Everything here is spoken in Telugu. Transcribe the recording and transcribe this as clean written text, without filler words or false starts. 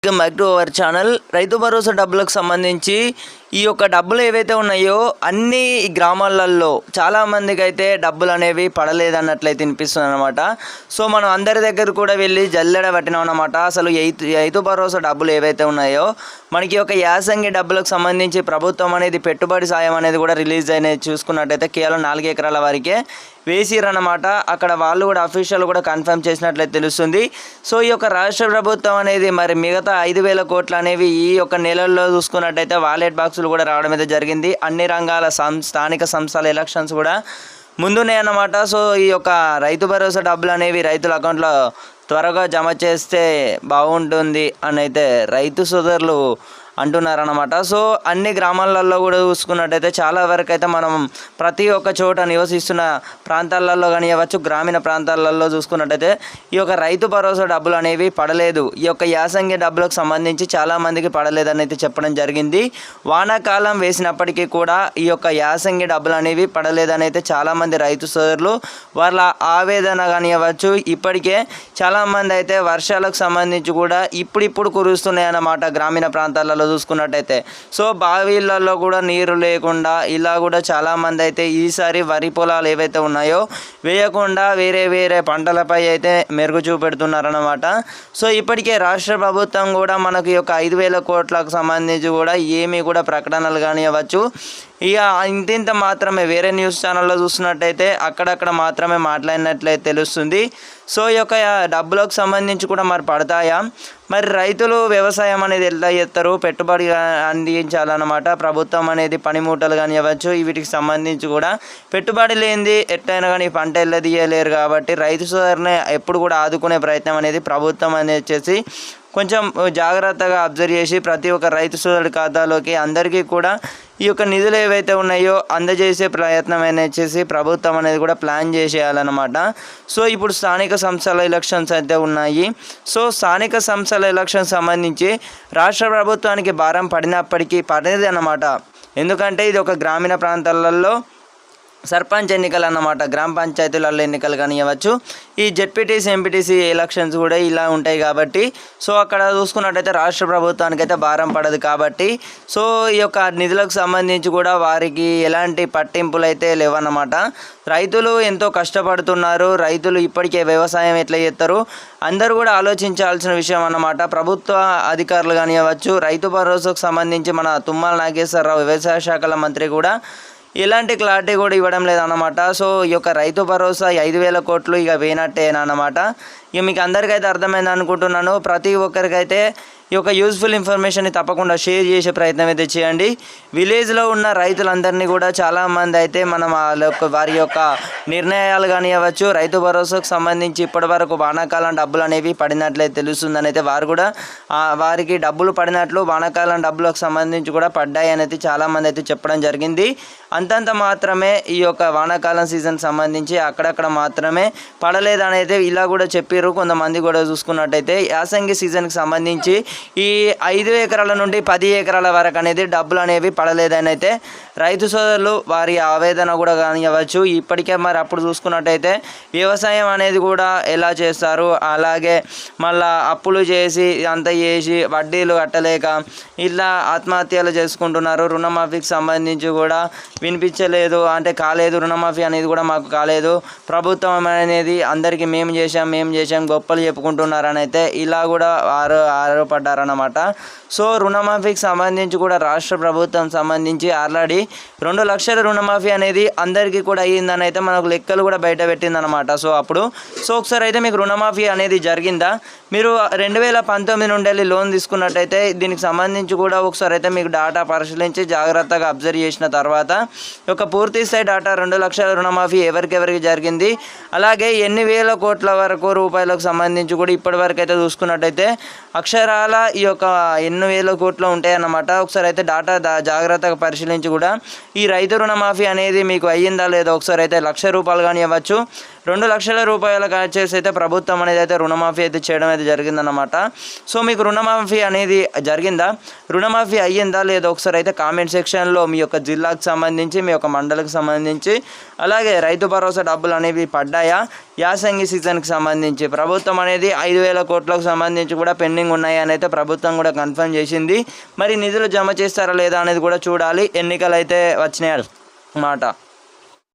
Welcome back to our channel. Rythu Bharosa డబ్బులకు సంబంధించి ఈ యొక్క డబ్బులు ఏవైతే ఉన్నాయో అన్ని గ్రామాలలో చాలామందికి అయితే డబ్బులు అనేవి పడలేదన్నట్లయితే వినిపిస్తుంది అనమాట. సో మనం అందరి దగ్గర కూడా వెళ్ళి జల్లెడ పట్టినాం అనమాట. అసలు రైతు భరోసా డబ్బులు ఏవైతే ఉన్నాయో మనకి ఒక యాసంగి డబ్బులకు సంబంధించి ప్రభుత్వం అనేది పెట్టుబడి సాయం అనేది కూడా రిలీజ్ అనేది చూసుకున్నట్టయితే కేవలం 4 ఎకరాల వరకే వేసిరన్నమాట. అక్కడ వాళ్ళు కూడా అఫీషియల్ కూడా కన్ఫర్మ్ చేసినట్లయితే తెలుస్తుంది. సో ఈ యొక్క రాష్ట్ర ప్రభుత్వం అనేది మరి మిగతా 5,000 కోట్లు అనేవి ఈ యొక్క నెలల్లో చూసుకున్నట్టయితే వాలెట్ బాక్సులు కూడా రావడం అయితే జరిగింది. అన్ని రంగాల స్థానిక సంస్థల ఎలక్షన్స్ కూడా ముందునే అన్నమాట. సో ఈ యొక్క రైతు భరోసా డబ్బులు అనేవి రైతుల అకౌంట్లో త్వరగా జమ చేస్తే బాగుంటుంది అని అయితే రైతు సోదరులు అంటున్నారన్నమాట. సో అన్ని గ్రామాలలో కూడా చూసుకున్నట్టయితే చాలా వరకు అయితే మనం ప్రతి ఒక్క చోట నివసిస్తున్న ప్రాంతాలలో కానివ్వచ్చు, గ్రామీణ ప్రాంతాలలో చూసుకున్నట్టయితే ఈ యొక్క రైతు భరోసా డబ్బులు అనేవి పడలేదు. ఈ యొక్క యాసంగి డబ్బులకు సంబంధించి చాలామందికి పడలేదని అయితే చెప్పడం జరిగింది. వానాకాలం వేసినప్పటికీ కూడా ఈ యొక్క యాసంగి డబ్బులు అనేవి పడలేదని అయితే చాలామంది రైతు సోదరులు వాళ్ళ ఆవేదన కానివ్వచ్చు. ఇప్పటికే చాలామంది అయితే వర్షాలకు సంబంధించి కూడా ఇప్పుడిప్పుడు కురుస్తున్నాయన్నమాట గ్రామీణ ప్రాంతాలలో చూసుకున్నట్టయితే. సో బావిలలో కూడా నీరు లేకుండా ఇలా కూడా చాలామంది అయితే ఈసారి వరి పొలాలు ఏవైతే ఉన్నాయో వేయకుండా వేరే పంటలపై అయితే మెరుగు చూపెడుతున్నారన్నమాట. సో ఇప్పటికే రాష్ట్ర ప్రభుత్వం కూడా మనకు ఈ యొక్క 5,000 కోట్లకు సంబంధించి కూడా ఏమీ కూడా ప్రకటనలు కానివ్వచ్చు ఇక ఇంతింత మాత్రమే వేరే న్యూస్ ఛానల్లో చూస్తున్నట్టయితే అక్కడక్కడ మాత్రమే మాట్లాడినట్లయితే తెలుస్తుంది. సో ఈ యొక్క డబ్బులకు సంబంధించి కూడా మరి పడతాయా, మరి రైతులు వ్యవసాయం అనేది ఎలా చేస్తారు, పెట్టుబడి అందించాలన్నమాట. ప్రభుత్వం అనేది పనిముట్టలు కానివ్వచ్చు వీటికి సంబంధించి కూడా పెట్టుబడి లేనిది ఎట్లయినా కానీ పంట తీయలేరు. కాబట్టి రైతు సోదరుని ఎప్పుడు కూడా ఆదుకునే ప్రయత్నం అనేది ప్రభుత్వం అనేది చేసి కొంచెం జాగ్రత్తగా అబ్జర్వ్ చేసి ప్రతి ఒక్క రైతు సోదరుడి ఖాతాలోకి అందరికీ కూడా ఈ యొక్క నిధులు ఏవైతే ఉన్నాయో అందజేసే ప్రయత్నం అనేది చేసి ప్రభుత్వం అనేది కూడా ప్లాన్ చేసేయాలన్నమాట. సో ఇప్పుడు స్థానిక సంస్థల ఎలక్షన్స్ అయితే ఉన్నాయి. సో స్థానిక సంస్థల ఎలక్షన్ సంబంధించి రాష్ట్ర ప్రభుత్వానికి భారం పడినప్పటికీ పడేది అన్నమాట. ఎందుకంటే ఇది ఒక గ్రామీణ ప్రాంతాలలో సర్పంచ్ ఎన్నికలు అన్నమాట. గ్రామ పంచాయతీలలో ఎన్నికలు కానివ్వచ్చు, ఈ జెడ్పీటీసీ ఎంపీటీసీ ఎలక్షన్స్ కూడా ఇలా ఉంటాయి కాబట్టి సో అక్కడ చూసుకున్నట్టయితే రాష్ట్ర ప్రభుత్వానికి అయితే భారం పడదు. కాబట్టి సో ఈ యొక్క నిధులకు సంబంధించి కూడా వారికి ఎలాంటి పట్టింపులు అయితే లేవన్నమాట. రైతులు ఎంతో కష్టపడుతున్నారు. రైతులు ఇప్పటికే వ్యవసాయం ఎట్లా చేస్తారు అందరూ కూడా ఆలోచించాల్సిన విషయం అన్నమాట. ప్రభుత్వ అధికారులు కానివ్వచ్చు, రైతు భరోసాకు సంబంధించి మన తుమ్మల నాగేశ్వరరావు వ్యవసాయ శాఖల మంత్రి కూడా ఎలాంటి క్లారిటీ కూడా ఇవ్వడం లేదన్నమాట. సో ఈ యొక్క రైతు భరోసా 5,000 కోట్లు ఇక వేయనట్టేనమాట. ఇక మీకు అందరికైతే అర్థమైంది అనుకుంటున్నాను. ప్రతి ఒక్కరికైతే ఈ యొక్క యూజ్ఫుల్ ఇన్ఫర్మేషన్ని తప్పకుండా షేర్ చేసే ప్రయత్నం అయితే చేయండి. విలేజ్లో ఉన్న రైతులందరినీ కూడా చాలామంది అయితే మనం వారి యొక్క నిర్ణయాలు కానివ్వచ్చు, రైతు భరోసాకు సంబంధించి ఇప్పటి వరకు వానాకాలం డబ్బులు అనేవి పడినట్లయితే తెలుస్తుందని అయితే వారు కూడా వారికి డబ్బులు పడినట్లు వానాకాలం డబ్బులకు సంబంధించి కూడా పడ్డాయి అనేది చాలామంది అయితే చెప్పడం జరిగింది. అంతంత మాత్రమే ఈ యొక్క వానాకాలం సీజన్ సంబంధించి అక్కడక్కడ మాత్రమే పడలేదనైతే ఇలా కూడా చెప్పారు కొంతమంది కూడా. చూసుకున్నట్టయితే యాసంగి సీజన్కి సంబంధించి ఈ 5 ఎకరాల నుండి 10 ఎకరాల వరకు అనేది డబ్బులు అనేవి పడలేదని అయితే రైతు సోదరులు వారి ఆవేదన కూడా కానివ్వచ్చు. ఇప్పటికే మరి అప్పుడు చూసుకున్నట్టయితే వ్యవసాయం అనేది కూడా ఎలా చేస్తారు, అలాగే మళ్ళా అప్పులు చేసి అంతా చేసి వడ్డీలు కట్టలేక ఇలా ఆత్మహత్యలు చేసుకుంటున్నారు. రుణమాఫీకి సంబంధించి కూడా వినిపించలేదు, అంటే కాలేదు, రుణమాఫీ అనేది కూడా మాకు కాలేదు, ప్రభుత్వం అనేది అందరికీ మేము చేసాం గొప్పలు చెప్పుకుంటున్నారని అయితే ఇలా కూడా వారు ఆరోపడ్డారన్నమాట. సో రుణమాఫీకి సంబంధించి కూడా రాష్ట్ర ప్రభుత్వం సంబంధించి ఆల్రెడీ 2 లక్షల రుణమాఫీ అనేది అందరికీ కూడా అయ్యిందని అయితే మనకు లెక్కలు కూడా బయట పెట్టిందనమాట. సో అప్పుడు ఒకసారి అయితే మీకు రుణమాఫీ అనేది జరిగిందా, మీరు 2019 నుండి వెళ్ళి లోన్ తీసుకున్నట్టయితే దీనికి సంబంధించి కూడా ఒకసారి అయితే మీకు డాటా పరిశీలించి జాగ్రత్తగా అబ్జర్వ్ చేసిన తర్వాత ఒక పూర్తి స్థాయి డాటా 2 లక్షల రుణమాఫీ ఎవరికెవరికి జరిగింది, అలాగే ఎన్ని వేల కోట్ల వరకు రూపాయలకు సంబంధించి కూడా ఇప్పటి వరకు అయితే చూసుకున్నట్టయితే అక్షరాల ఈ యొక్క ఎన్ని వేల కోట్లు ఉంటాయన్నమాట. ఒకసారి అయితే డాటా జాగ్రత్తగా పరిశీలించి కూడా ఈ రైతు రుణమాఫీ అనేది మీకు అయ్యిందా లేదా ఒకసారి అయితే 1,00,000 రూపాయలు కానివ్వచ్చు, 2 లక్షల రూపాయలకు వచ్చేసి అయితే ప్రభుత్వం అనేది అయితే రుణమాఫీ అయితే చేయడం అయితే జరిగిందన్నమాట. సో మీకు రుణమాఫీ అనేది జరిగిందా, రుణమాఫీ అయ్యిందా లేదో ఒకసారి అయితే కామెంట్ సెక్షన్లో మీ యొక్క జిల్లాకు సంబంధించి, మీ యొక్క మండలికి సంబంధించి, అలాగే రైతు భరోసా డబ్బులు అనేవి పడ్డాయా, యాసంగి సీజన్కి సంబంధించి ప్రభుత్వం అనేది 5,000 కోట్లకు సంబంధించి కూడా పెండింగ్ ఉన్నాయి అని అయితే ప్రభుత్వం కూడా కన్ఫర్మ్ చేసింది. మరి నిధులు జమ చేస్తారా లేదా అనేది కూడా చూడాలి, ఎన్నికలు అయితే వచ్చినాయి అన్నమాట.